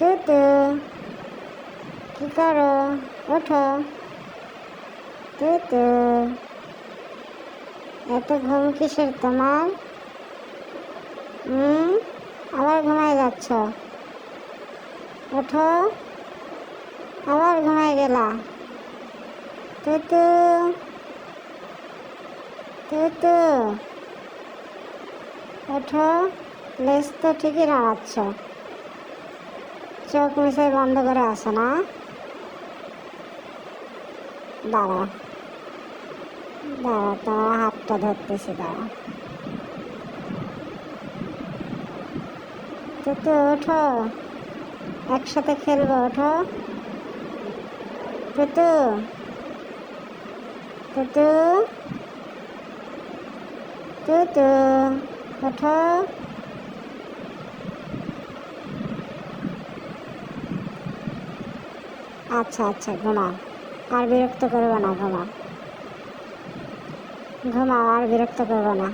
তুতু কি করো? ওঠো। তুতু এত ঘুম কিসের তোমার? আবার ঘুমায় যাচ্ছ? ওঠো, আবার ঘুমায় গেলা। তুতু তুতু ওঠো, লেজ তো ঠিকই নাড়াচ্ছ, চোখ নিশ্চয় বন্ধ করে আসো না? দাঁড়া দাঁড়া, তোমার হাতটা ধরতেছি, দাঁড়া। তুতু ওঠো, একসাথে খেলবো, ওঠো। তুতু তুতু তুতু ওঠো। আচ্ছা আচ্ছা, ঘুমাও, আর বিরক্ত করবো না, ঘুমাও ঘুমাও, আর বিরক্ত করবো না।